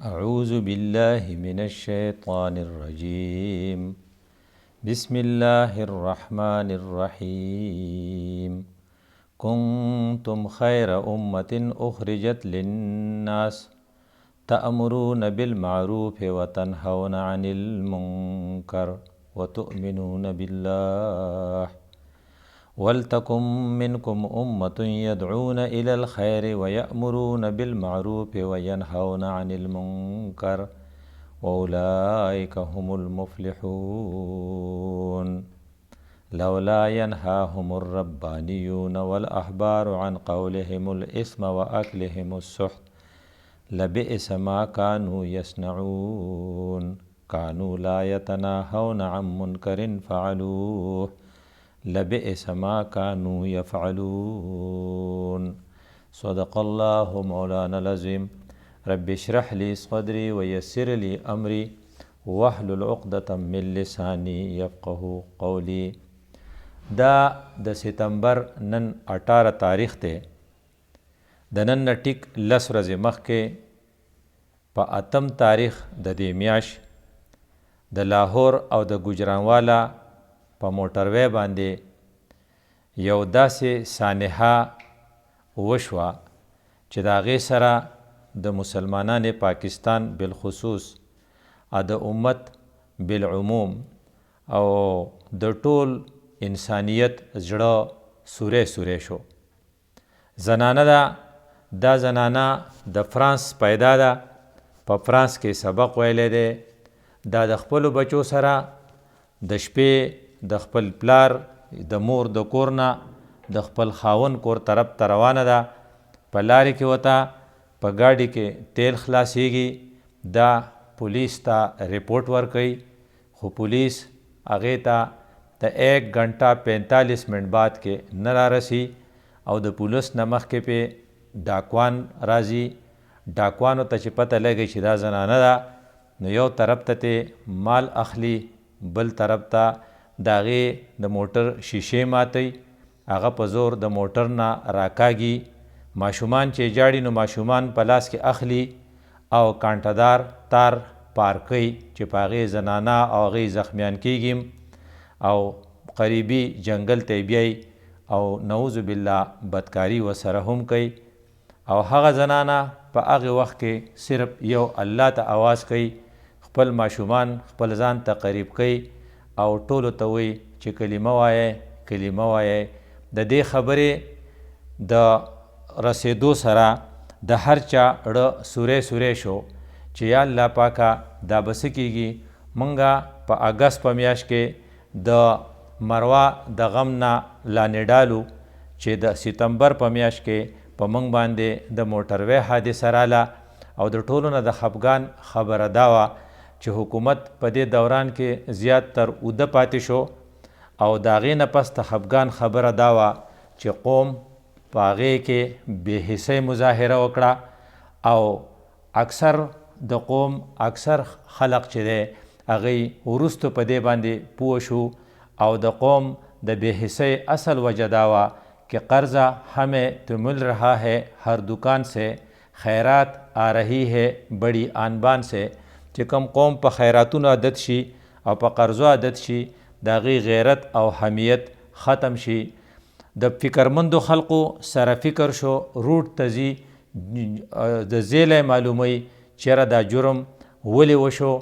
أعوذ بالله من الشيطان الرجيم بسم الله الرحمن الرحيم كنتم خير أمة أخرجت للناس تأمرون بالمعروف وتنهون عن المنكر وتؤمنون بالله ولتكن منكم أمة يدعون إلى الخير ويأمرون بالمعروف وينهون عن المنكر وأولئك هم المفلحون لولا ينهاهم الربانيون والأحبار عن قولهم الإثم وأكلهم السحت لبئس ما كانوا يصنعون كانوا لا يتناهون عن منكر فعلوه لبئس ما كانوا يفعلون صدق الله مولانا العظيم رب اشرح لي صدري ويسر لي أمري واحلل عقدة من لساني يفقه قولي. دا د ستمبر نن 18 تاریخ ته د نن ټیک لس ورځې مخکې په 8 تاریخ د دې میاشت د لاهور او د ګوجرانوالا په موټروی باندې یو داسې سانحه وشوه چې د هغې سره د مسلمانان پاکستان بالخصوص د امت بالعموم او د ټول انسانیت زړه سوری سوری شو. زنانه ده، دا زنانه د فرانس پیدا ده، په فرانس کې سبق ویلی دی، دا د خپلو بچو سره د شپې د خپل پلار د مور د کور نه د خپل خاون کور طرف ته روانه ده. په لارې کې ورته په ګاډي کې تیل خلاصیږي، دا پولیس ته رپورټ ورکوي، خو پولیس هغې ته د 1 घंटा 45 منټ بعد کې نه رارسي او د پولیس نه مخکې پې ډاکوان راځي. ډاکوانو ته چې پته لګي چې دا زنانه ده نو یو طرف ته مال اخلي، بل طرف ته د هغې د موټر شیشې ماتوي، هغه په زور د موټر نه راکاږي. ماشومان چې جاړي نو ماشومان په لاس کې اخلي او کانټهدار تار پار کوي چې په هغې زنانه او هغې زخمیان کیږي او قریبي جنګل ته بیایي او نعوذ بالله بدکاري ورسره هم کوي. او هغه زنانه په هغې وخت کې صرف یو الله ته آواز کوي، خپل ماشومان خپل ځان ته قریب کوي او ټولو ته وایي چې کلمه وایئ کلمه وایئ. د دې خبرې د رسېدو سره د هر چا اړه سوری سوری شو چې یا الله پاکه دا به څه کېږي. موږ په اګست په میاشت کې د مروه د غم نه لاندې ډالو چې د ستمبر په میاشت کې په موږ باندې د موټروی حادثه راله او د ټولو نه د خفګان خبره دا وه چې حکومت په دې دوران کې زیات تر اوده پاتې شو او د هغې نه پس د خفګان خبره دا وه چې قوم په هغې کې بې حسۍ مظاهره وکړه او اکثر د قوم اکثر خلق چې دی هغې وروستو په دې باندې پوه شو او د قوم د بې حسۍ اصل وجه دا وه کہ قرضہ ہمیں تو مل رہا ہے ہر دکان سے خیرات آ رہی ہے بڑی آن بان سے. چې کوم قوم په خیراتونو عادت شي او په قرضو عادت شي د هغې غیرت او حمیت ختم شي. د فکرمندو خلقو سره فکر شو، روډ ته ځي د زیلی معلوموي چېرې دا جرم ولې وشو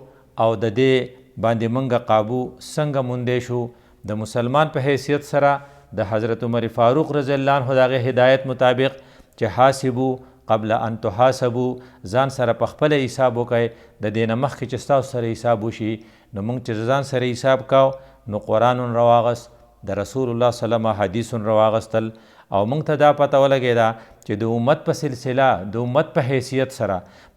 او د دې باندې موږ قابو څنګه موندی شو. د مسلمان په حیثیت سره د حضرت عمر فاروق رضی الله عنه د هغې هدایت مطابق چې حاسبو قبل ان تحاسبو، ځان سره په خپله حساب وکئ، د دې نه مخکې چې ستاسو سره حساب وشي. نو موږ چې ځان سره حساب کو نو قرآن راواغست، د رسول الله صلی الله علیه وسلم حدیث راواغستل او موږ ته دا پته ولګېده چې د امت په سلسله د امت په حیثیت سره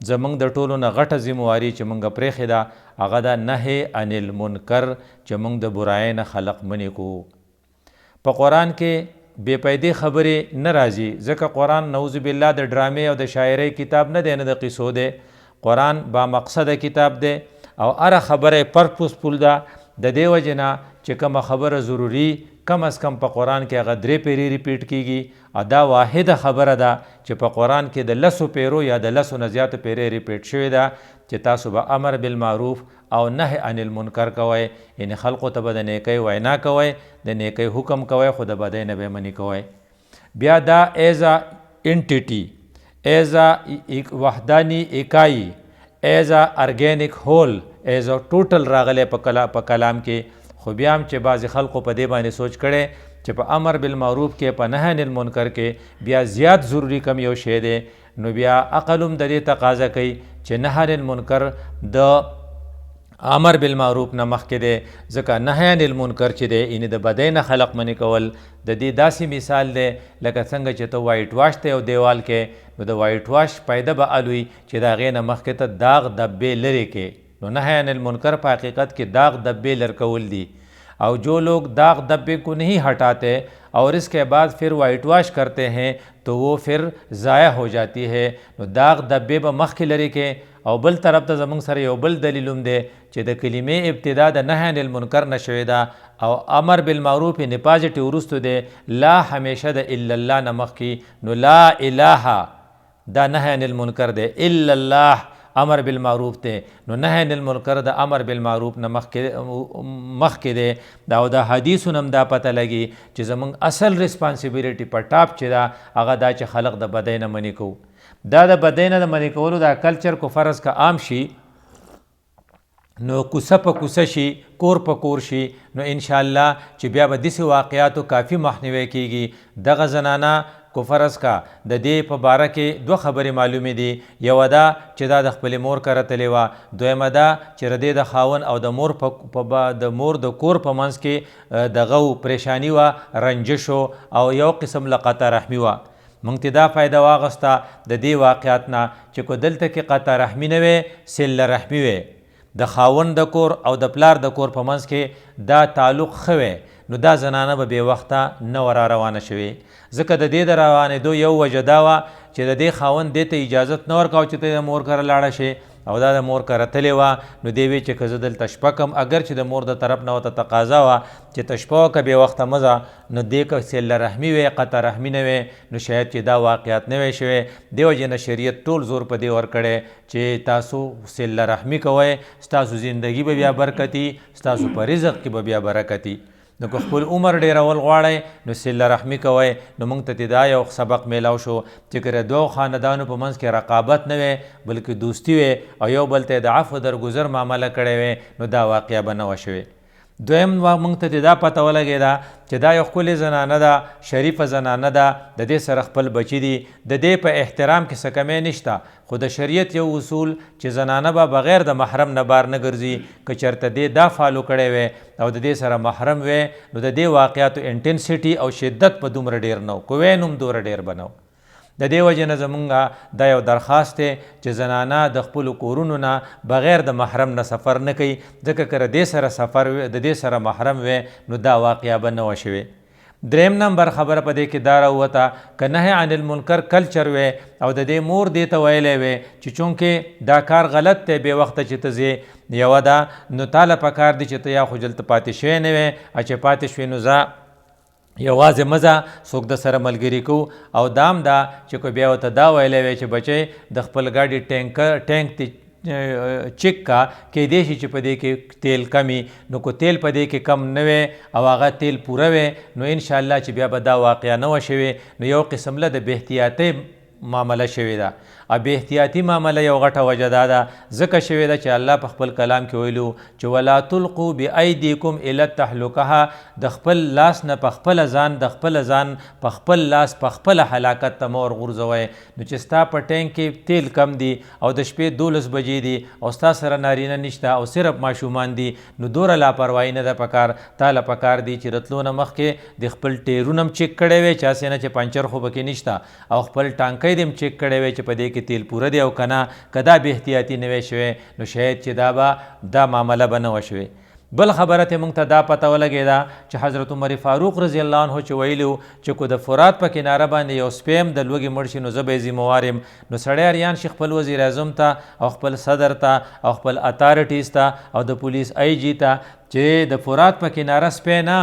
زموږ د ټولو نه غټه ذمواري چې موږ پرېښې ده هغه ده نهی عن المنکر، چې موږ د برایۍ نه خلق منې کوو. په قرآن کې بې پیدې خبرې نه راځي، ځکه قرآن نعوذ بالله د ډرامې او د شاعرۍ کتاب نه دی، نه د قصو دی. قرآن با مقصده کتاب دی او هره خبره پرپوس پول ده. د دې وجې نه چې کومه خبره ضروري کم از کم په قرآن کې هغه 3 پیرې ریپیټ کیږي. دا واحده خبره ده چې په قرآن کې د 10 پیرو یا د 10 نه زیاتو پیرې ریپیټ شوې ده چې تاسو به امر بالمعروف او نهی عن المنکر کوئ، یعنی خلقو ته به د نیکۍ وینا کوئ، د نیکۍ حکم کوئ، خو د بدۍ نه به منې کوئ. بیا دا ایز ا انټیټي، ایز ا وحدانی اکائی، ایز ا ارګینک هول، ایز ا ټوټل راغلی په کلام کې. خو بیا هم چې بعضې خلقو په دې باندې سوچ کړی چې په امر بالمعروف کې په نهی عن المنکر کې بیا زیات ضروری کم یو شی دی، نو بیا عقل هم د دې تقاضا کوي چې نهی عن المنکر د امر بالمعروف نه مخکې دی، ځکه نهی عن المنکر چې دی یعنې د بدۍ نه خلق منې کول. د دې داسې مثال دی لکه څنګه چې ته وایټ واش ته یو دیوال کې، نو د وایټ واش پیده به الوي چې د هغې نه مخکې ته داغ دبې لرې کې. نو نهی عن المنکر په حقیقت کې داغ دبے لر کول دی، اور جو لوگ داغ دبے کو نہیں ہٹاتے اور اس کے بعد پھر وائٹ واش کرتے ہیں تو وہ پھر ضائع ہو جاتی ہے. نو داغ دبے به مخکې لري کې. او بل طرف ته زمونږ سره یو بل دلیل هم دی چې د کلمې ابتدا د نهی عن المنکر نه شوې ده او امر بالمعروف یې پازیټیو وروستو دی، لا همیشه د الا الله نه مخکې. نو لا اله دا نهی عن المنکر دی، الا الله امر بالمعروف دی. نو نهی عن المنکر د امر بالمعروف نه مخکې دی. دا او د حدیثو نه هم دا پته لګي چې زمونږ اصل ریسپانسیبیلیټي په ټاپ چې ده هغه دا چې خلق د بدۍ نه منې کوو. دا د بدۍ نه د منې کولو دا کلچر کو فرض که عام شي، نو کوڅه په کوڅه شي، کور په کور شي، نو انشاءالله چې بیا به داسې واقعاتو کافي مخنیوی کیږي. دغه زنانه کو فرض کا د دې په باره کې 2 خبرې معلومې دي. یوه دا چې دا د خپلې مور کره تلې وه، دویمه دا چې ردې د خاون او د مور د کور په منځ کې دغه پریشانی وه، رنجش او یو قسم له قطع رحمي وه. موږ ته دا فایده واغسته د دې واقعات نه چې کو دلته کې قطع رحمي نه وی، صله رحمي وی، د خاون د کور او د پلار د کور په منځ کې دا تعلق ښه وی، نو دا زنانه به بې وخته نه ور روانه شوې. ځکه د دې د روانېدو یو وجه دا وه چې د دې خاوند دې ته اجازت نه ورکاو چې ته د مور کره لاړه شې، او دا د مور کره تلې وه. نو دې وی چې که زه دلته شپه کم، اگر چې د مور د طرف نه ورته تقاضا وه چې ته شپه وکړه بې وخته مه ځه، نو دې که صله رحمي وی، قطع رحمي نه وی، نو شاید چې دا واقعات نه وی شوی. دې وجې نه شریعت ټول زور په دې ورکړی چې تاسو صله رحمي کوئ، ستاسو زندگی به بیا برکتي، ستاسو په رزق کې به بیا برکتي. نو که خپل عمر ډیرول غواړئ نو صله رحمي کوئ. نو موږ ته دا یو سبق میلاو شو چې که د 2 خاندانو په منځ کې رقابت نه وی بلکې دوستي وی او یو بل ته د عفو درګذر معامله کړی وی، نو دا واقعه به نه وه شوې. دویم موږ ته دا پته ولګېده چې دا یو ښکلې زنانه ده، شریفه زنانه ده، د دې سره خپل بچي دي، د دې په احترام کې څه کمی نشته. خو د شریعت یو اصول چې زنانه به بغیر د محرم نه بار نه ګرځي. که چېرته دې دا فالو کړی وی او د دې سره محرم وی، نو د دې واقعاتو انټنسټي او شدت په دومره ډیر نه و، که وی نو هم دومره ډیر به نه و. د دې وجې نه زمونږ دا یو درخواست دی چې زنانه د خپلو کورونو نه بغیر د محرم نه سفر نه کوي، ځکه که د دې سره سفر د دې سره محرم وی نو دا واقعه به نه وه شوې. دریم نمبر خبره په دې کې دا راووته که نهی عن المنکر کلچر وی او د دې مور دې ته ویلی وی چې چونکې دا کار غلط دی بې وخته چې ته ځې، یوه ده نو تاله پکار دی چې ته یا خو دلته پاتې شوی نه وی، چې پاتې شوې نو ځه یوازې مه ځه، څوک د سره ملګري کو. او دام دا چې که بیا ورته دا ویلی وی چې بچی د خپل ګاډي ټینک ته چک کا کیدای شي چې په دې کې تیل کمی، نو کو تیل په دې کې کم نه وی او هغه تیل پوره وی، نو انشاءالله چې بیا به دا واقعه نه وه شوې. نو یو قسم له د بې احتیاطۍ معامله شوې ده. او بې احتیاطي معامله یو غټه وجه دا ده ځکه شوې ده چې الله په خپل کلام کې ویلو چې ولا تلقوا بأیدیکم الی التهلکه، د خپل لاس نه په خپله ځان، د خپله ځان په خپل لاس په خپله هلاکت ته مه ورغورځوئ. نو چې ستا په ټینک کې تیل کم دی او د شپې 12 بجې دي او ستا سره نارینه نشته او صرف ماشومان دي، نو دوره لاپروایي نه ده پکار. تا له پکار دی چې رتلو نه مخکې د خپل ټیرونه هم چک کړی وی، چاسې نه چې پنچر خو پکې نشته، او خپل ټانکی دې هم چک کړی وی چې په دې کې تیل پوره دی او کنه. که دا بې احتیاطي نه وی شوی نو شاید چې دا معامله به نه وه شوې. بل خبره ته موږ ته دا پته ولګېده چې حضرت عمر فاروق رضی الله عنه چې ویلو چې کو د فرات په کناره باندې یو سپیم د لوږې مړ شي نو زه به یې ذمهوار یم. نو سړی اریان شي خپل وزیر اعظم ته او خپل صدر ته او خپل اتارټیز ته او د پولیس آی جي ته چې د فرات په کناره سپی نه،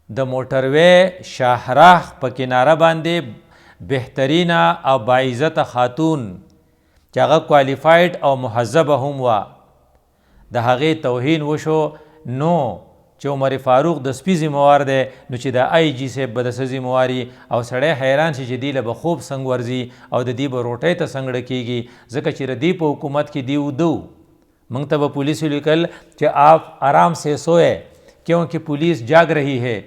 د موټروی شاهراه په کناره باندې بهترینه او باعزته خاتون چې هغه کوالیفاید او مهذبه هم وه د هغې توهین وشو نو چې عمر فاروق د سپي ذموار دی نو چې د آی جي صاحب به د څه ذمواري او سړی حیران شي چې دی له به خوب څنګه ورځي او د دې به روټۍ ته څنګه کېږي ځکه چې د دې په حکومت کې دی ودو موږ ته به پولیسو لیکل چې آپ آرام سے سوئے کیونکہ پولیس جاگ رہی ہے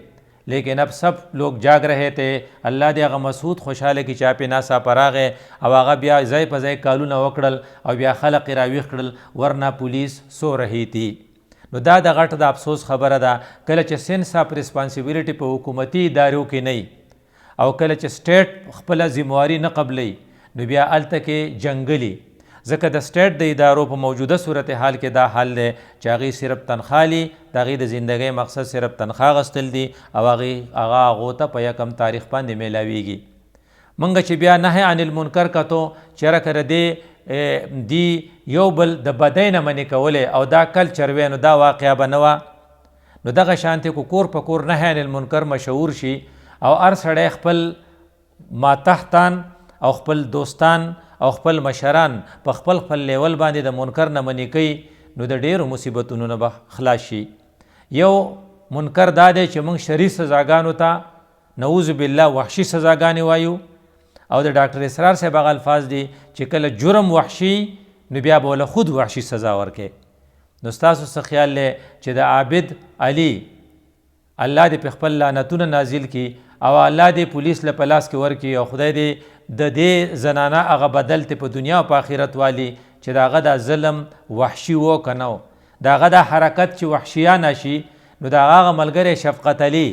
لیکن اب سب لوگ جاگ رہے تھے الله دې هغه مسعود خوشحاله کړي چې اپې ناڅاپه راغی او هغه بیا ځای په ځای کالونه وکړل او بیا خلق یې راویښ کړل ورنه پولیس سو رهی تھی نو دا د غټ د افسوس خبره ده کله چې سینس اف ریسپانسیبیلیټي په حکومتي ادارو کې نه او کله چې سټیټ خپله ذمواري نه قبلی نو بیا هلته کې جنګلي ځکه د سټیټ د ادارو په موجوده صورتحال کې دا حال دی چې هغې صرف تنخوا لي د هغې د زندګۍ مقصد صرف تنخوا اخیستل دي او هغه هغو ته په یکم تاریخ باندې میلاویږي موږ چې بیا نهی عن المنکر کتو چېرې که دی یو بل د بدۍ نه منې کولی او دا کلچر وی نو دا واقعه به نه وه نو دغه شانتې کو کور په کور نهی عن المنکر مشهور شي او هر سړی خپل ماتحتان او خپل دوستان او خپل مشران په خپل لیول باندې د منکر نه منې کوي نو د ډیرو مصیبتونو نه به خلاص شي یو منکر دا دی چې موږ شرعي سزاګانو ته نعوذ بالله وحشي سزاګانې وایو او د ډاکټر اسرار صاحب هغه الفاظ دي چې کله جرم وحشي نو بیا به له خود وحشي سزا ورکې نو ستاسو څه خیال دی چې د عابد علي الله دې په خپل لعنتونه نازل کړي او الله دې پولیس له په لاس کې ورکړي او خدای دې د دې زنانه هغه بدل ته په دنیا او په آخرت والی چې د هغه د ظلم وحشي و که نه د هغه د حرکت چې وحشیانه شي نو د هغه ملګری شفقت علي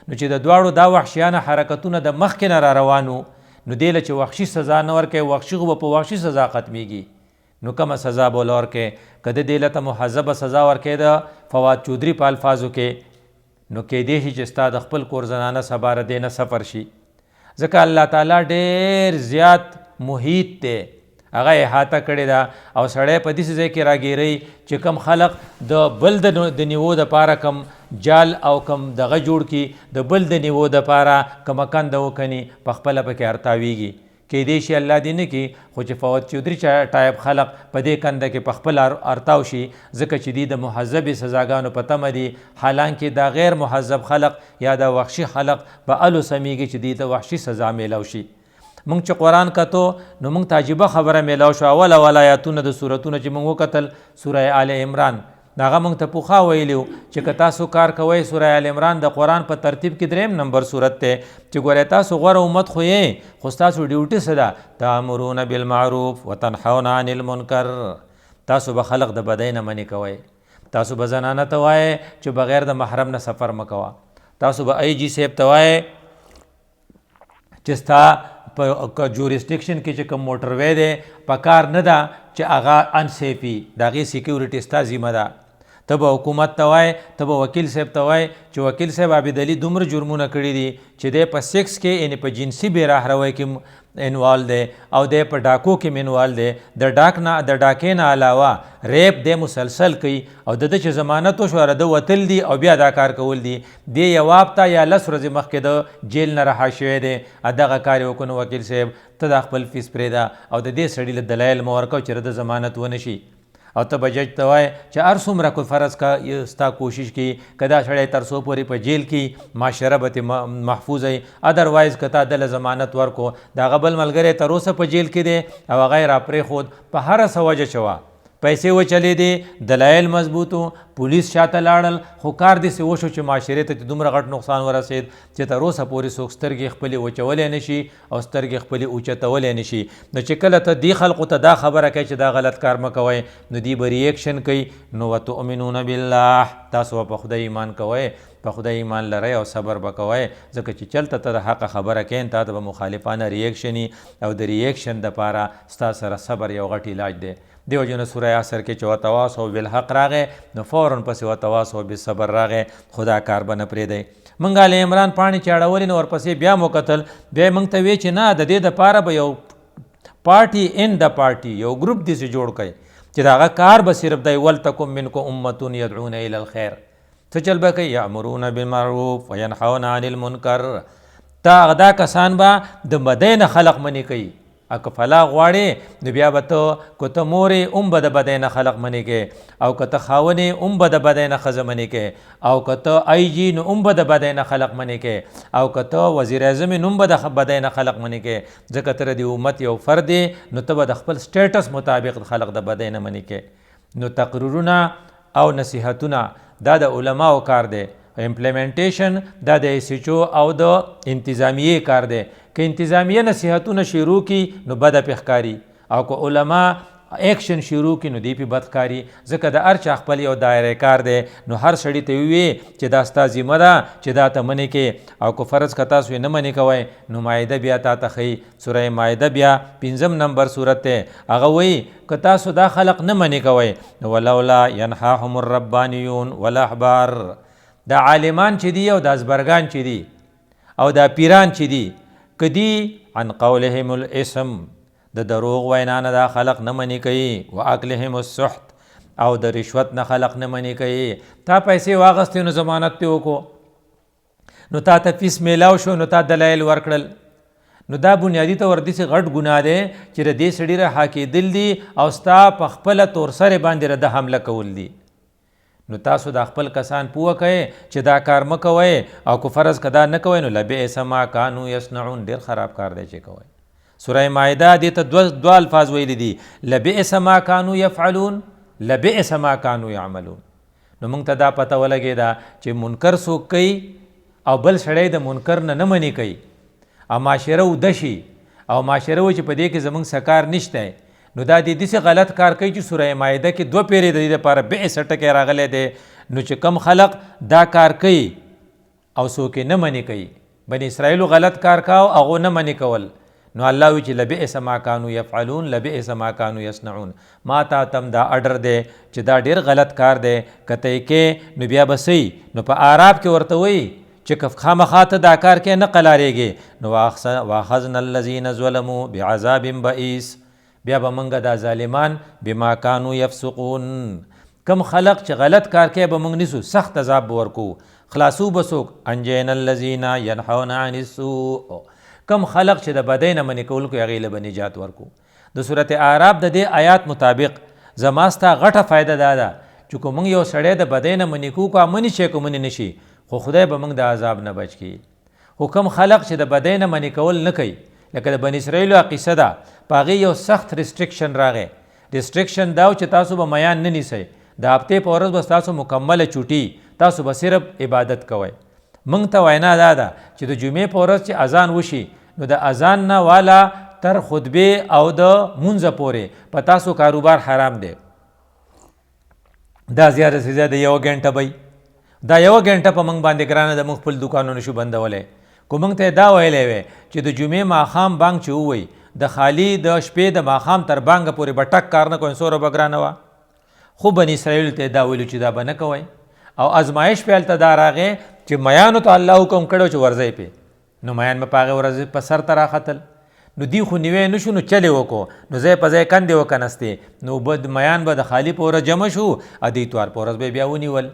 نو چې د دواړو دا وحشیانه حرکتونه د مخکې نه را روانو نو دې له چې وحشي سزا نه ورکوي وحشي خو به په وحشي سزا ختمیږي نو کومه سزا به له ورکوي که د دې له ته مهذبه سزا ورکوي د فواد چودھری په الفاظو کې نو کیدای شي چې ستا د خپل کور زنانه سبا د دې نه سفر شي ځکه الله تعالی ډېر زیات محیط دی هغه احاطه کړې ده او سړی په داسې ځای کې راګیری چې کم خلق د بل د نیوو دپاره کم جال او کم دغه جوړ کړي د بل د نیوو دپاره کمه کنده وکني په خپله پکې ارتاویږي کیدای شي الله دې نه کړي خو چې فواد چودھری ټایپ خلق په دې کنده کې په خپل ارتاو شي ځکه چې دوی د مهذبې سزاګانو په تمه دي حالانکه دا غیر مهذب خلق یا د وحشي خلق به الو سمیږي چې دوی ته وحشي سزا میلاو شي موږ چې قرآن کتو نو موږ ته عجیبه خبره میلاو شو اول آیاتونه د سورتونه چې موږ وکتل سوره آل عمران هغه موږ ته پوخا ویلو چې که تاسو کار کوئ سوره آل عمران د قرآن په ترتیب کې 3 نمبر صورت دی چې ګورئ تاسو غوره امت خو یې خو ستاسو ډیوټي څه ده تأمرون بالمعروف وتنحون عن المنکر تاسو به خلق د بدۍ نه منې کوئ تاسو به زنانه ته وایئ چې بغیر د محرم نه سفر مه کوه تاسو به آی جي صاحب ته وایئ چې ستا په جورسډکشن کې چې کوم موټروی دی په کار نه ده چې هغه انسیفي د هغې سیکیورټي ستا ذمه ده ته به حکومت ته وایې ته به وکیل صاحب ته وایې چې وکیل صاحب عابد علي دومره جرمونه کړي دي چې دی په سیکس کې یعنې په جنسي بې راهروۍ کې انوال دی او دی په ډاکو کې انوال دی د ډاکې نه علاوه ریپ دی مسلسل کوي او د ده چې ضمانت وشو د وتل دي او بیا دا کار کول دي دی یو هفته یا 10 ورځې مخکې د جیل نه رها شوی دی دغه کار یې وکړو نو وکیل صاحب ته دا خپل فیس پرېږده او د دې سړي له دلایل مه ورکوه چې د ضمانت ونه شي او ته به جج ته وایې چې هر څومره کو فرض کا ستا کوشش کی که دا سړی تر څو پورې په جیل کې معاشره به محفوظ وي ادروایز که تا دله ضمانت ورکو د هغه بل ملګری تر اوسه په جیل کې دی او هغه یې راپرېښود په هره څه وجه شوه پیسې وچلېدې دلایل مضبوطو پولیس شاته لاړل خو کار داسې وشو چې معاشرې ته دومره غټ نقصان ورسېد چې تر اوسه پورې څوک سترګې خپلې وچولی نه شي او سترګې خپلې اوچتولی نه شي نو چې کله ته دې خلقو ته دا خبره کوي چې دا غلط کار مه کوئ نو دوی به ریئکشن کوي نو وتؤمنون بالله تاسو په خدای ایمان کوئ په خدای ایمان لرئ او صبر به کوئ ځکه چې چلته ته د حق خبره کوې تا ته به مخالفانه ریئکشن او د ریئکشن دپاره ستا سره صبر یو غټ علاج دی دیو جن سوره عصر کې چې وتواصوا بالحق راغی نو فوراً پسې وتواصوا بالصبر راغی خدا کار به نه پرېږدی موږ آل عمران پاڼې چې اړولې نو ورپسې بیا مو کتل بیا موږ ته وی چې نه د دې دپاره به یو پارټي ان د پارټي یو ګروپ داسې جوړ کړئ چې د هغه کار به صرف دی ولتکم منکم امة یدعون الی الخیر څه چل به کوي؟ یامرون بالمعروف وینحون عن المنکر. تا دا کسان به د بدۍ نه خلق منې کوي. که فلاح غواړې نو بیا به ته که ته مورې هم به د بدۍ نه خلق منې کوې، او که ته خاونې هم به د بدۍ نه ښځه منې کوې، او که ته ایجي نو هم به د بدۍ نه خلق منې کوې، او که ته وزیر اعظم نو هم به د بدۍ نه خلق منې کوې. ځکه ته د امت یو فرد یې، نو ته به د خپل سټیټس مطابق خلق د بدۍ نه منې کوې. نو تقریرونه او نصیحتونه دا د علماو کار دی، امپلیمنټیشن دا د ایسیچو او د انتظامیه کار دی. که انتظامیه نصیحتونه شروع کی نو بده پې ښکاري، او که علما ایکشن شروع کی نو دی پې بد ښکاري. ځکه د هر چا خپل یو دایره کار دی. نو هر سړي ته ووایي چې دا ستا ذمه ده چې دا ته منې کې، او که فرض که تاسو یې نه منې کوئ نو مایده بیا تا ته ښیي. سوره مایده بیا 5 نمبر صورت دی. هغه وایي که تاسو دا خلق نه منې کوئ نو ولولا ینحاهم الربانیون والاحبار. دا عالمان چې دي او دا ازبرګان چې دي او دا پیران چې دي، که دي عن قولهم الاسم، د دروغ وینا نه دا خلق نه منې کوي، و اکلهم السحت، او د رشوت نه خلق نه منې کوي. تا پیسې واغستې نو ضمانت پې وکړو، نو تا ته فیس میلاو شو، نو تا دلایل ورکړل، نو دا بنیادي طور داسې غټ ګناه دی چې د دې سړي رها کېدل دي او ستا په خپله تورسرې باندې رده حمله کول دي. نو تاسو دا خپل کسان پوه کوئ چې دا کار مه کوئ، او که فرض که دا نه کوئ نو لبئس ما کانوا یصنعون. ډېر خراب کار دی چې کوئ. سوره مائده دې ته دوه الفاظ ویلی دي، لبئس ما کانوا یفعلون، لبئس ما کانوا یعملون. نو موږ ته دا پته ولګېده چې منکر څوک کوي او بل سړی د منکر نه منې کوي، او معاشره اوده شي او معاشره وایي چې په دې کې زموږ څه کار نشته، نو دا د داسې غلط کار کوي چې سوره مائده کې 2 پیرې د دې لپاره بئس ټکی راغلی دی. نو چې کم خلق دا کار کوي او څوک یې نه منې کوي، بني اسرائیلو غلط کار کاو هغو نه منې کول، نو الله وی چې لبئس ما کانوا یفعلون لبئس ما کانوا یصنعون. ما تا تم دا اډر دی چې دا ډېر غلط کار دی، که ته یې کې نو بیا به صحیح. نو په اعراف کې ورته وایي چې که خامخا ته دا کار کې نه قلاریږي نو واخذنا الذین ظلموا بعذاب بئیس. بیا به موږ دا ظالمان بما کانوا یفسقون، کم خلق چې غلط کار کوي به موږ نیسو، سخت عذاب به ورکو. خلاصو به څوک؟ انجینا الذین ینحون عن السوء. کم خلق چې د بدۍ نه منې کول کوي هغې له به نجات ورکو. د صورت اعراف د دې آیات مطابق زما ستا غټه فایده دا ده چې که موږ یو سړی د بدۍ نه منې کوو، که منې شي که منې نه شي، خو خدای به موږ د عذاب نه بچ کړي. خو کم خلق چې د بدۍ نه منې کول نه کوي، لکه د بني اسرائیلو قصه ده، په هغې یو سخت ریسټرکشن راغی. ریسټرکشن دا و چې تاسو به میان نه نیسئ، د هفتې په ورځ به ستاسو مکمله چوټي، تاسو به صرف عبادت کوئ. موږ ته وینا دا ده چې د جمعې په ورځ چې اذان وشي نو د اذان نه والا تر خطبې او د مونځه پورې په تاسو کاروبار حرام دی. دا زیاده سے زیاده 1 غنټه به دا 1 غنټه په موږ باندې ګرانه د موږ خپل دوکانونه شو بندولی. که موږ ته دا ویلی وی چې د جمعې ماښام بانک چې ووی د خالي د شپې د ماښام تر بانګه پورې به ټک کار نه کوئ، څومره به ګرانه وه. خو بني اسرائیلو ته دا ویلو چې دا به نه کوئ، او ازمایش په هلته دا راغی چې میانو ته الله حکم کړی چې ورځئ پې، نو میان به په هغې ورځې په سر ته راختل. نو دی خو نیوی نه شو، نو چلې وکړو، نو ځای په ځای کندې وکنستې، نو میان به د خالي په ورځ جمع شو، ا د اتوار په ورځ به بیا ونیول.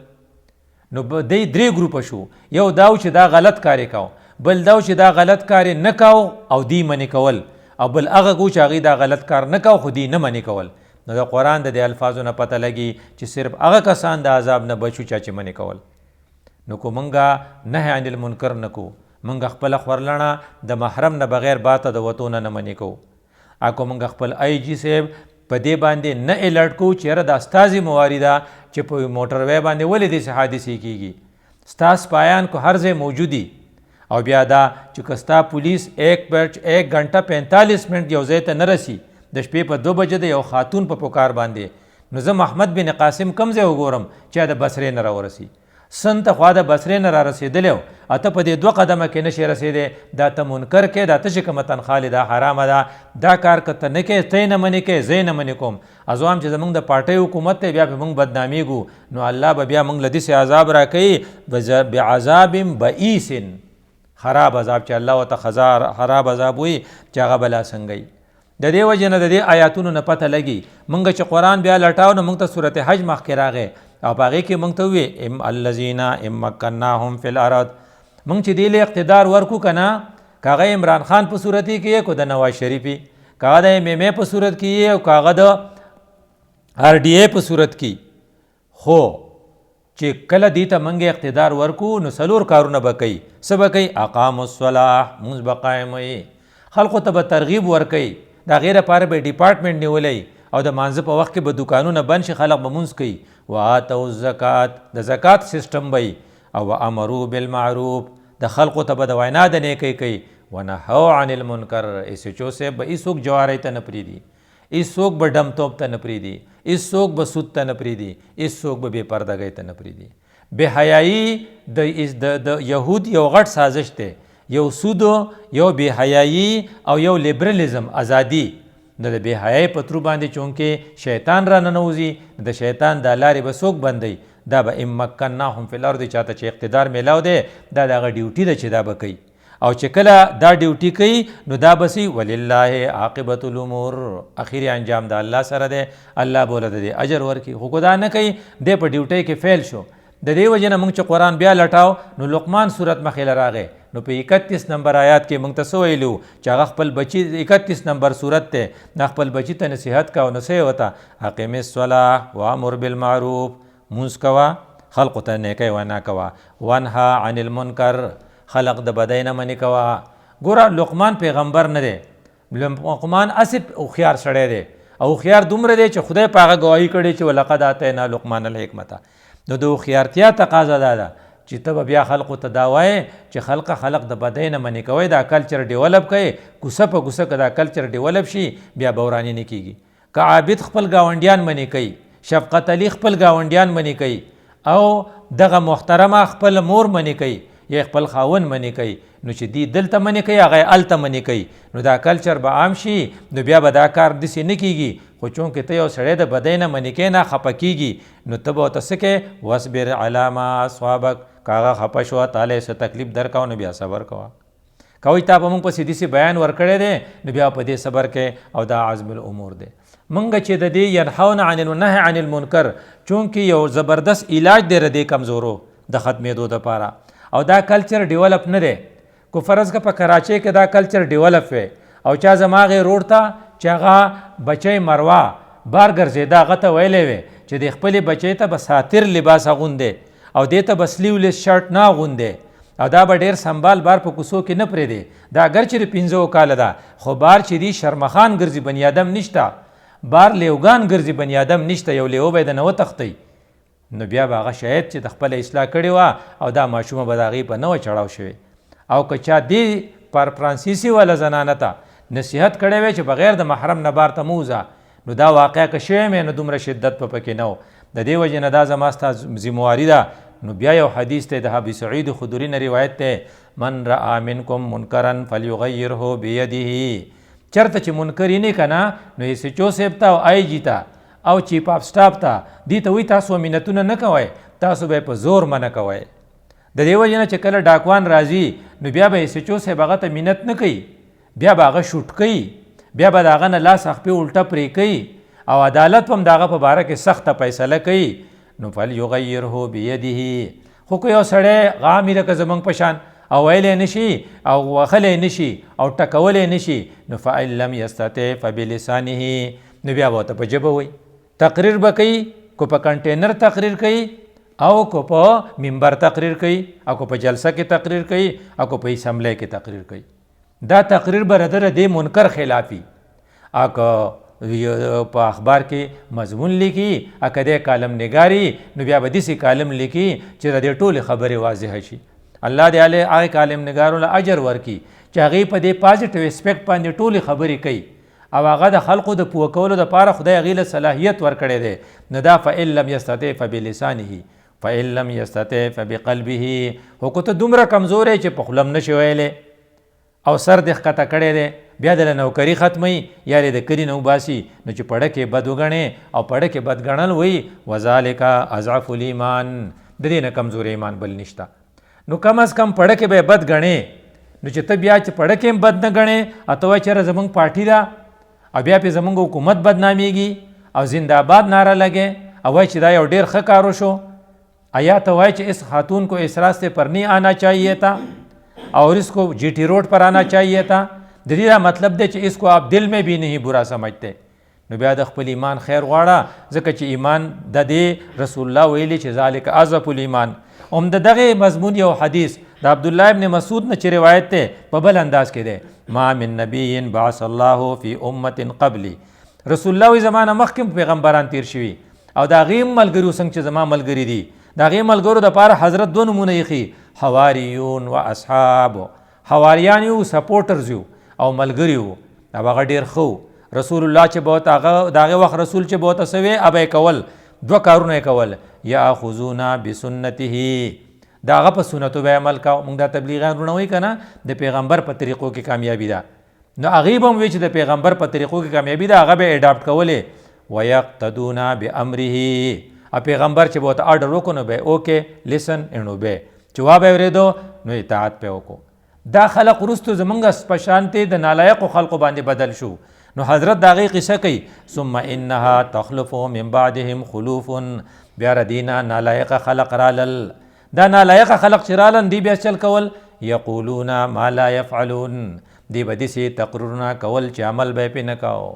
نو دی 3 ګروپه شو، یو دا و چې دا غلط کار یې کو، بل دا و چې دا غلط کار یې نه کو او دی منې کول، او بل هغه کو چې هغې دا غلط کار نه کو خو دی نه منې کول. نو د قرآن د دې الفاظو نه پته لګي چې صرف هغه کسان د عذاب نه بچو چا چې منې کول. نو که مونږه نهی عن المنکر نه کو، مونږ خپله خورلڼه د محرم نه بغیر باته د وتو نه منې کوو. اکو مونږ خپل آی جي صاحب په دې باندې نه الرټ کوو چې یاره دا ستا ذمواري ده چې په موټروی باندې ولې داسې حادثې کېږي. ستا سپایان کو هر ځای موجودي، او بیا دا چې که ستا پولیس 1 غنټه 45 منټ یو ځای ته نه رسي، د شپې په 2 بجې د یو خاتون په پکار باندې، نو زه محمد بن قاسم کم ځای وګورم چې د بصرې نه راورسي. سن ته خوا د بصرې نه را رسېدلی و، اته په دې 2 قدمه کې نشي رسېدی، دا ته منکر کې، دا ته چې کومه تنخوا دا حرامه ده، دا کار که ته نه کوې، ته یې نه منې کوې، زه یې نه منې کوم. ازوایم چې زمونږ د پارټۍ حکومت دی بیا پې مونږ بدنامیږو، نو الله به بیا مونږ له داسې عذاب را کوي بعذاب بئیس، خراب عذاب چې الله ورته خراب عذاب وایي چې هغه بلا څنګه وي. د دې وجې نه د دې آیاتونو نه پته لګي. مونږ چې قرآن بیا لټاو نو مونږ ته صورت حج مخکې راغی، او په هغې کې موږ ته ووې الذین ان مکناهم فی الارض، موږ چې دی له اقتدار ورکو که نه، که هغه عمران خان په صورت کې یې که د نواز شریفي، که هغه د MMA په صورت کې یې او که هغه د RDA په صورت کې، خو چې کله دې ته موږ اقتدار ورکو نو څلور کارونه به کوي. څه به کوي؟ اقاموا الصلاة، مونځ به قایموي، خلقو ته به ترغیب ورکوي، د هغې لپاره به ډیپارټمنټ نیولی او د مانځه په وخت کې به دوکانونه بند شي، خلق به مونځ کوي. وآتوا الزکات، د زکات سیسټم به او امروا بالمعروف، د خلقو ته به د وینا د نیکۍ کوي. ونهوا عن المنکر، SHO صاحب به هېڅوک جوارۍ ته نه پرېږدي، هېڅوک به ډمتوب ته نه پرېږدي، هېڅوک به سود ته نه پرېږدي، هېڅوک به بې پردګۍ ته نه پرېږدي. بې حیایي د یهود یو غټ سازش دی، یو سود، یو بې حیایي او یو لیبرلیزم، ازادي. د بې حیایي په ترو باندې چونکې شیطان را ننوځي، د شیطان دا لارې به څوک بندوي؟ دا به ان مکناهم فی الارض، چاته چې اقتدار میلاو دی دا د هغه ډیوټي ده چې دا به کوي. او چې کله دا ډیوټي کوي نو دا بسي ولله عاقبت الامور، اخیری انجام د الله سره دی، الله به ولته د اجر ورکړي. خو دا نه کوي، دی په ډیوټۍ کې فیل شو. د دې وجې نه موږ چې قرآن بیا لټاو نو لقمان صورت مخې له راغی، نو په 31 نمبر آیات کې موږ ته څه ویلو چې هغه خپل بچي، 31 نمبر صورت دی، نه خپل بچي ته نصیحت کوه. نو څه یې ورته؟ اقم الصلاة وامر بالمعروف، مونځ کوه، خلقو ته نیکۍ وینا کوه. وانهه عن المنکر، خلق د بدۍ نه منې کوه. ګوره لقمان پیغمبر نه دی، لقمان اسې هوښیار سړی دی، او هوښیار دومره دی چې خدای په هغه ګواهي کړې چې ولقد آتینا لقمان الحکمة. نو د هوښیارتیا تقاضا دا ده چې ته به بیا خلقو ته دا وایې چې خلق د بدۍ نه منې کوئ، دا کلچر ډیولپ کوئ. کوڅه په کوڅه که دا کلچر ډیولپ شي بیا به وراني نه کېږي. که عابد خپل ګاونډیان منې کوي، شفقت علي خپل ګاونډیان منې کوي، او دغه محترمه خپل مور منې کوي یا خپل خاون منې کوي، نو چې دی دلته منې کوي هغه هلته منې کوي، نو دا کلچر به عام شي. نو بیا به دا کار داسې نه کېږي. خو چونکې ته یو سړی د بدۍ نه منې کوې، نه خفه کېږي، نو ته به ورته څه کوې؟ واصبر علی ما اصابک، که هغه خفه شوه، تاله یې څه تکلیف درکوه نو بیا صبر کوه. کوي تا به موږ پسې داسې بیان ورکړی دی نو بیا په دې صبر کوې، او دا عزم الامور دی. موږ چې د دې ینحون عن النهي عن المنکر، چونکې یو زبردست علاج دی د دې کمزورو د ختمېدو دپاره، او دا کلچر ډیولپ نه دی. کو فرض که په کراچۍ کې دا کلچر ډیولپ وی او چا زما هغې روډ ته چې هغه بچی مروه بار ګرځېده، هغه ته ویلی وی چې د خپلې بچی ته به ساتر لباس اغوندې او دې ته به سلیولیس شرټ نه اغوندې، او دا به ډېر سنبال بار په کوڅو کې نه پرېږدې. دا اگر چې د 15 کاله ده، خو بار چې دی شرمخان ګرځي، بني ادم نشته، بار لیوګان ګرځي، بني ادم نشته، یو لیو به یې د نه وتښتئ. نو بیا به هغه شاید چې د خپله اصلاح کړې وه او دا ماشومه به د هغې په نوه چړاو شوې. او که چا دې پر فرانسیسي والا زنانه ته نصیحت کړی وی چې بغیر د محرم نه بار ته مه وځه، نو دا واقع که شوی مې نو دومره شدت په پکې نه و. د دې وجې نه دا زما ستا ذمواري ده. نو بیا یو حدیث دی د ابي سعید خدري نه روایت دی، من رأى منکم منکرا فلیغیره بیده. چرته چې منکر یې نه که نه، نو SHO صاحب ته او IG ته او چیف اف سټاف ته دې ته وایي تاسو مینتونه نه کوئ، تاسو به یې په زور منع کوئ. د دې وجې نه چې کله ډاکوان راځي نو بیا به SHO صاحب هغه ته مینت نه کوي، بیا به هغه شوټ کوي، بیا به د هغه نه لاس خپې الټه پرې کوي، او عدالت هم د هغه په باره کې سخته فیصله کوي. نو فلیغیره بیده. خو که یو سړی غامي لکه زموږ په شان او ویلی نشي او وخلی نشي او ټکولی نشي، نو فإن لم یستطع فبلسانه، نو بیا به ورته په ژبه وایي. تقریر به کوي، کو په کنټینر تقریر کوي، او کو په منبر تقریر کوي، او کو په جلسه کې تقریر کوي، او کو په اسمبلی کې تقریر کوي. دا تقریر به د دې منکر خلافي. اکه په اخبار کې مضمون لیکي، اکه د کالم نگاري، نو بیا به داسې کالم لیکي چې د دې ټولې خبرې واضحه شي. الله دې هغه کالم نگارو له اجر ورکړي چې هغې په دې پازیټیو اسپیکټ باندې ټولې خبرې کوي، او هغه د خلقو د پوه کولو دپاره خدای هغې له صلاحیت ورکړی دی. نو دا فإن لم یستطع فبلسانه، فإن لم یستطع فبقلبه. خو که ته دومره کمزوری چې په خوله هم نشي ویلی او سر دې ښکته کړی دی، بیا د نوکري ختموي یا د کلي نه وباسي، نو چې پړه کې بد وګڼې، او پړه کې بد ګڼل وایي وذلک اضعف الایمان، د دې نه کمزوری ایمان بل نشته. نو کم از کم پړه کې به بد ګڼې، نو چې ته بیا چې پړه کې هم بد نه ګڼې، او ته وایې چېرې زموږ پارټي ده او بیا پې زموږ حکومت بدنامیږي او زنده‌باد ناره لګې او وای چې دا یو ډیر ښه کار وشو. आया तो वाई कि इस खातून को इस रास्ते पर नहीं आना चाहिए था और इसको जीटी रोड पर आना चाहिए था. दरीदा मतलब दे कि इसको आप दिल में भी नहीं बुरा समझते. نو بیا د خپل ایمان خیر غواړه ځکه چې ایمان د دې رسول الله ویلي چې ذالک اضعف الايمان. هم د دغه مضمون یو حدیث د عبد الله ابن مسعود نه چې روایت ده په بل انداز کې ده ما من نبی بعث الله فی امه قبلی. رسول الله زمانه مخکې پیغمبران تیر شوي او دا غیم ملګرو څنګه چې زما ملګری دي دا غیم ملګرو د پاره حضرت دوه نمونه یې حواریون و اصحاب. حواریان یو سپورټرز یو او ملګری یو هغه ډیر خو رسول الله چې بہت هغه داغه وخت رسول چې بہت اسوي ابې کول دوه کارونه کول یاخذونا بسنته داغه په سنتو به عمل کا. موږ د تبلیغیان رونوي کنه د پیغمبر په طریقو کې کامیابی ده نو هغه به وی چې د پیغمبر په طریقو کې کامیابی ده هغه به اډاپټ کوله. ويقتدون بامره پیغمبر چې بہت آرډر وکړو به اوکے لیسن انو به جواب اوریدو نو اطاعت په وکړو. دا خلق رستو زمونږ پشانته د نالایق خلق باندې بدل شو. نو حضرت داغه قصه کوي ثم انها تخلف من بعدهم خلوف. بیا ردینا نالایق خلق رالل دا نالایق خلق چرالن دی بیا چل کول یقولون ما لا يفعلون دی بدی سي تقررنا کول چې عمل به پې نه کاو.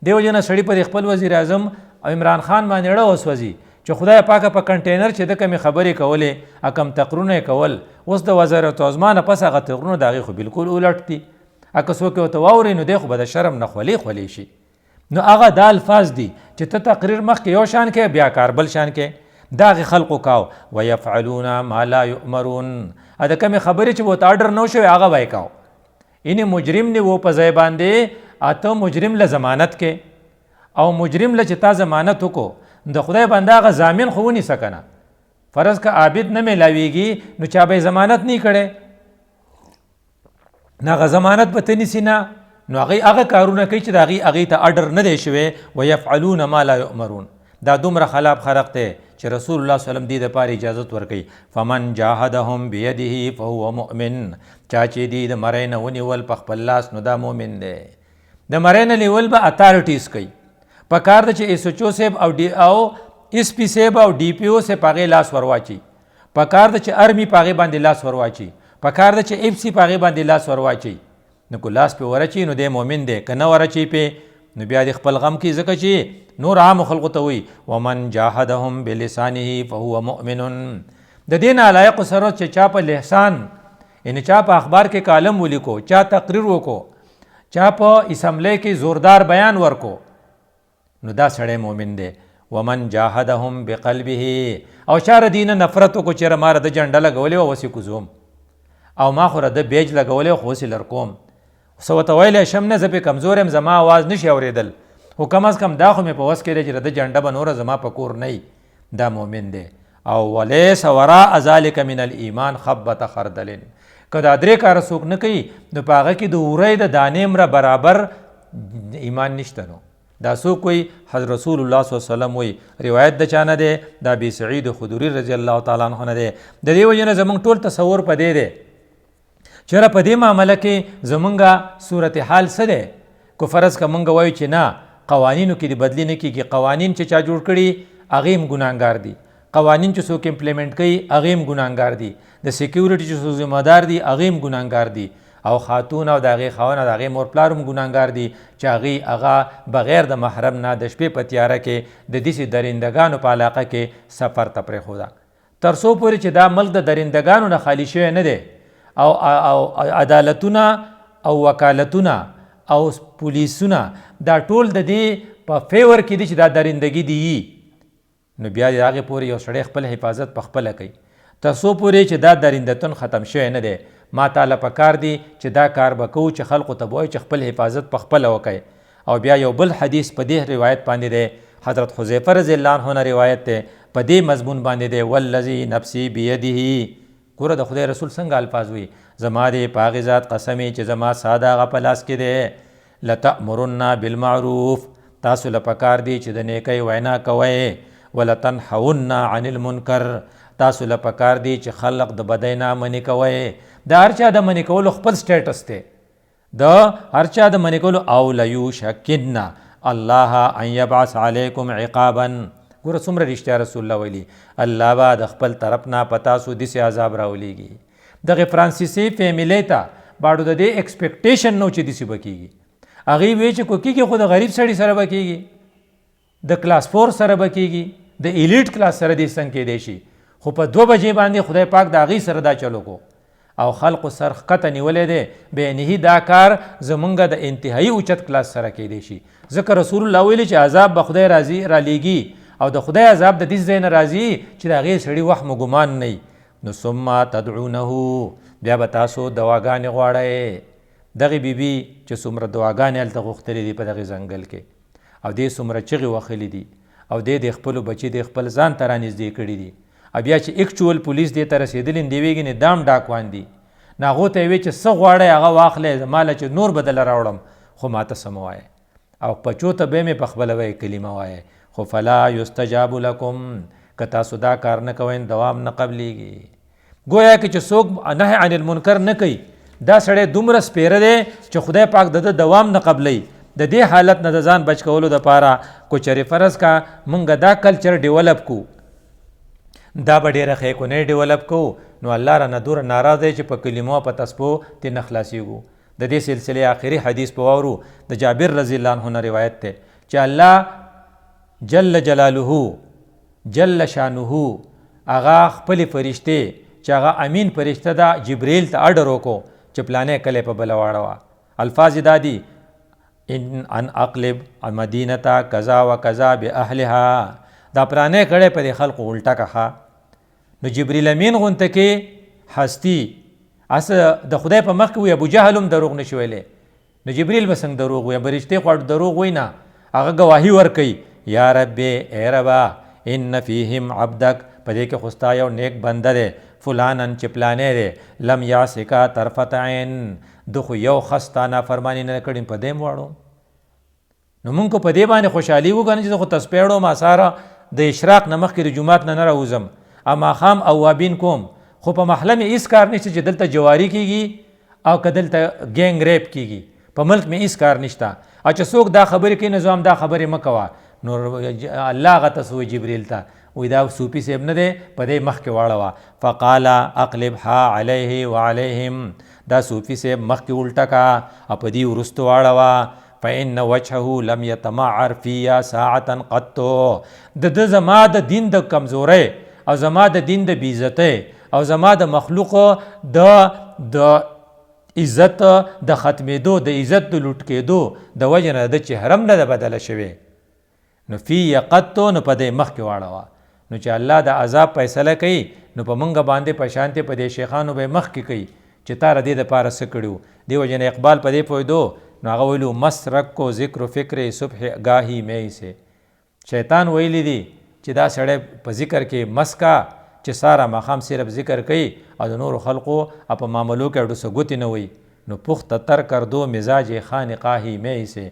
دیو جن سړی پر خپل وزیر اعظم عمران خان باندې ډړه وسوځي چې خدای پاکه په کنټینر چې د کمی خبرې کولې اکم تقرونه کول اوس د وزارت عظما نه پس هغه تقرونه داغه خو بالکل الټ دي. اکه څوک ورته واوري نو دی خو به د شرم نه خولي شي. نو هغه دا الفاظ دي چې ته تقریر مخکې یو شان کې بیا کار بل شان کې داغه خلقو کاو. ويفعلون ما لا يؤمرون اده کمی خبرې چې وته آرډر نو شوی هغه وای کاو. ان مجرم نه وو په ځای باندې اته مجرم له ضمانت کې او مجرم له چې تا ضمانت وکړو د خدای بنده غ ضامن خو ونی سکنه فرض کا عابد نه ملاویږي نو چا به ضمانت نه کړي نه غ ضمانت به تنی سینا نو هغه کارونه کوي چې هغه ته آرډر نه دی شوی. ويفعلون ما لا يؤمرون دا دومره خلاف خرق ته چې رسول الله صلی الله علیه وسلم دې د پاره اجازه ورکړي. فمن جاهدهم بيده فهو مؤمن چا چې دې د مرینه ونیول په خپل لاس نو دا مؤمن دی. د مرینه نیول به اتارټیز کوي په کار د چې ایس ایچ او صاحب او اس پی صاحب او ډي پی او سے پاغه لاس ورواچي په کار د چې ارمی پاغه باندې لاس ورواچي په کار د چې اف سی پاغه باندې لاس ورواچي نو کو لاس په ورچی نو د مؤمن دی کنه ورچی په نو بیا د خپل غم کې زکه چې نور عام خلق ته وي. ومن جاهدهم بلسانه فهو مؤمن د دین علایق سره چې چا په لسان ان چا په اخبار کې کالم ولیکو چا تقریر وکړو چا په اسمبلی کې زوردار بیان ورکو نو دا سړی مؤمن دی. ومن جاهدهم بقلبه او شار دین نفرت کو چر مار د جنډه لګولې او وسی کوزوم او ما خو د بیج لګولې خو وسی لرکوم سو ته ویلې شم نه زپې کمزورم زما आवाज نشي اوریدل او کم از کم دا خو مې په وس کې چې د جنډه بنور زما په کور نه دا مؤمن دی. او وليس وراء ذلك من الايمان خبط خردل کدا درې کار څوک نه کوي نو پاغه کې د اورې د دانې مر برابر ایمان نشته. نو دا سو کوئی حضرت رسول الله صلی الله علیه وسلم وی روایت د چانه ده دا ابي سعید خدری رضی الله تعالی عنہ نه ده. د دې وجنه زمونږ ټول تصور پدې ده چېرې په دې معاملې کې زمونږه صورت حال څه ده. کو فرض کا مونږ وایو چې نه قوانینو کې د بدلی نه کیږي قوانین چې چا جوړ کړي هغه هم ګناهګار دي قوانین چې څوک امپلیمنٹ کوي هغه هم ګناهګار دي د سکیورټي چې څوک ذمہ دار دي هغه هم ګناهګار دي او خاتون او دغه خاونه دغه مور پلارم ګناهګار دي چې هغه بغیر د محرم نه د شپې په تیاره کې د دې درندگانو په علاقه کې سفر ته پرې خو دا تر څو پورې چې دا ملک د درندگانو نه خالی شوی نه دی او عدالتونه او وکالتونه او پولیسونه دا ټول د دې په فیور کې دي چې دا درندگی دی نو بیا هغه پورې یو سړی خپل حفاظت په خپل کوي تر څو پورې چې دا درندتون ختم شوی نه دی. ما تعالی پکار دی چې دا کار وکړو چې خلکو ته وایي چې خپل حفاظت په خپل وکړي. او بیا یو بل حدیث په دې روایت باندې دی حضرت حذیفه رضی الله عنه روایت ده په دې مضمون باندې دی والذی نفسی بیده ګوره د خدای رسول څنګه الفاظ وي زما دې په هغې ذات قسم چې زما ساده هغه په لاس کې دی لتأمرن بالمعروف تاسو له پکار دی چې د نیکۍ وینا کوئ ولتنحون عن المنکر تاسو له پکار دی چې خلق د بدۍ نه منې کوئ. د هر چا د منې کولو خپل سټیټس دی د هر چا د منې کولو او لیوشکن الله ان یبعث علیکم عقابا ګوره څومره رښتیا رسول الله ویلي الله به د خپل طرف نه په تاسو داسې عذاب راولیږي. دغې فرانسیسي فیملۍ ته باړو د دې ایکسپیکټیشن نه و چې داسې به کېږي. هغوی وایي چې کو کېږي خو د غریب سړي سره به کېږي، د کلاس 4 سره به کېږي، د ایلیټ کلاس سره دې څنګه کېدی شي. خو په 2 بجې باندې خدای پاک د هغوی سره دا چلو کو او خلقو سر ښکته نیولی دی. بینهي دا کار زمونږ د انتهایی اوچت کلاس سره کېدی شي. ځکه رسول الله ویلي چې عذاب به خدای رالیږي او د خدای عذاب د دې ځای نه راځي چې د هغې سړي وهم و ګمان نه وي. نو ثم تدعونه، بیا به تاسو دواګانې غواړئ. دغې بیبي چې څومره دواګانې هلته غوښتلې دي په دغې ځنګل کې او دې څومره چغې وهلې دي او دې د خپلو بچي د خپل ځان ته رانږدې کړي دي. بیا چې ایکچوال پولیس دې ته رسېدلي دې ویږي نه دام ډاکوان دي. نو هغو ته یې وی چې څه غواړئ هغه واخلئ، زما له چې نور به دله راوړم خو ماته څه مه وایئ او بچو ته به مې په خپله وایي کلمه وایئ. خو فلا یستجاب لکم، که تاسو دا کار نه کوئ دوام نه قبلیږي. گویا که چې څوک نهی عن المنکر نه کوي دا سړی دومره سپیره دی چې خدای پاک د ده دوام نه قبلی. د دې حالت نه د ځان بچ کولو دپاره کو چرې فرض کا مونږ دا کلچر ډیولپ کو، دا به ډېره ښې ډیولپ کو، نو الله رانه دوره ناراض دی چې په کلمو په تسبو ترې نه خلاصېږو. د دې سلسلې آخري حدیث په واورو د جابر رضی الله عنه نه روایت دی چې الله جل جلاله جل شانه هغه خپلې فرشتې چې هغه امین فرشته ده جبریل ته اډر وکړو چې پلانې کلی په بله واړوه. الفاظ دا دي ان اقلب مدینه کذا و کذا باهلها، دا پلانې کړی په دې خلقو الټه کښه. نو جبریل امین غونته کې هستی اس د خدای په مخ کې وي ابو جهل هم دروغ نشي ویلی. نو جبریل به څنګه دروغ وایي؟ فرشتې خو دروغ وایي نه، هغه ګواهي ورکوي یا ربې ای ربا ان فیهم عبدک، په دې کې خو ستا یو نیک بنده دی فلانن چې پلانې دی لم یاسکا طرفت عین، ده خو یو خس تا نافرماني نه کړې په دې واړو. نو مونږ په دې باندې خوشحالي وګڼو چې زه خو تسبیح وړم ساره د اشراق نه مخکې د جومات نه راوځم اما خام اوابین کوم، خو په محله مې هېڅ کار نشته چې دلته جواري کېږي او که دلته ګینګ ریپ کېږي. په ملک مې هېڅ کار نشته او چې څوک دا خبرې کوي نو زه هم دا خبرې مه کوه. نو الله هغه ته څه جبریل ته وی دا صوفي صاحب نه دی په دې مخکې واړوه. فقال اقلبها علیه وعلیهم، دا صوفي صاحب مخکې الټه کا او په دې وروستو واړوه. فإن وجهه لم يتمعر فيها ساعة قط، د زما د دین د کمزورۍ او زما د دین د بېعزتۍ او زما د مخلوق د عزت د ختمېدو د عزت د لوټ کېدو د وجې نه د چهره هم نه ده بدله شوې. نو فی قط، نو په دې مخکې واړوه. نو چې الله د عذاب فیصله کوي نو په مونږ باندې په شانتې په دې شیخانو به مخکې کوي چې تا د دې دپاره څه کړي. دې وجې نه اقبال په دې پوهېدو نو هغه ویلو مسرک کو ذکر و فکر صبح گاهی می سے. شیطان ویلی دی چې دا سړی په ذکر کې مسکا چې سارا ماښام صرف ذکر کوي او د نورو خلقو په معاملو کې اډو څه ګوتې نه وي. نو پخته تر کردو مزاج خانقاهی می سے،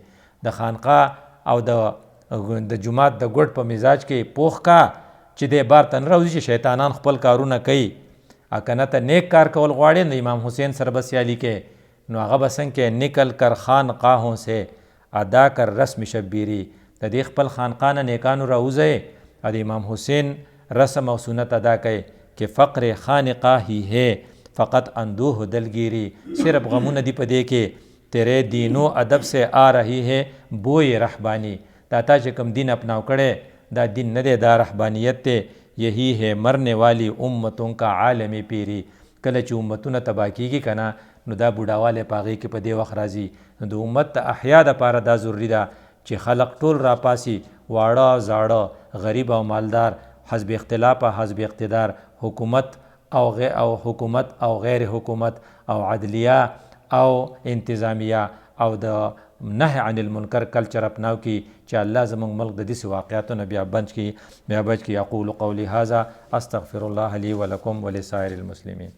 د خانقاه او د جومات د ګوټ په مزاج کې پوخ کا چې دې بار ته نه راوځي چې شیطانان خپل کارونه کوي. که نه ته نیک کار کول غواړې د امام حسین سره به سیالي کې نو هغه به څنګه کې نکل کر خانقاهوں سے ادا کر رسم شبیری، د دې خپل خانقاه نه نیکانو راوځئ او د امام حسین رسم او سنت ادا کوي کہ فقر خانقاہ ہی ہے فقط اندوہ دلگیری، صرف غمونه دی په دې کې تیرے دین و ادب سے آ رہی ہے بوئے رحبانی. دا تا چې کوم دین اپناو کړی دا دین نه دی، دا رحبانیت دی. یہی ہے مرنے والی امتوں کا عالمی پیری، کله چې امتونه تباه کېږي که نه نو دا بوډاوالی په هغې کې په دې وخت راځي. نو د امت د احیا دپاره دا ضروري ده چې خلق ټول راپاسي، واړه زاړه، غریب او مالدار، حزب اختلاف او حزب اقتدار، حکومت او غیر حکومت او عدلیه او انتظامیه او د نهی عن المنکر کلچر اپناو کی چې الله زموږ ملک د داسې واقعاتو نه بیا بچ کی. اقول قولی هذا استغفر الله لي ولکم ولسائر المسلمین.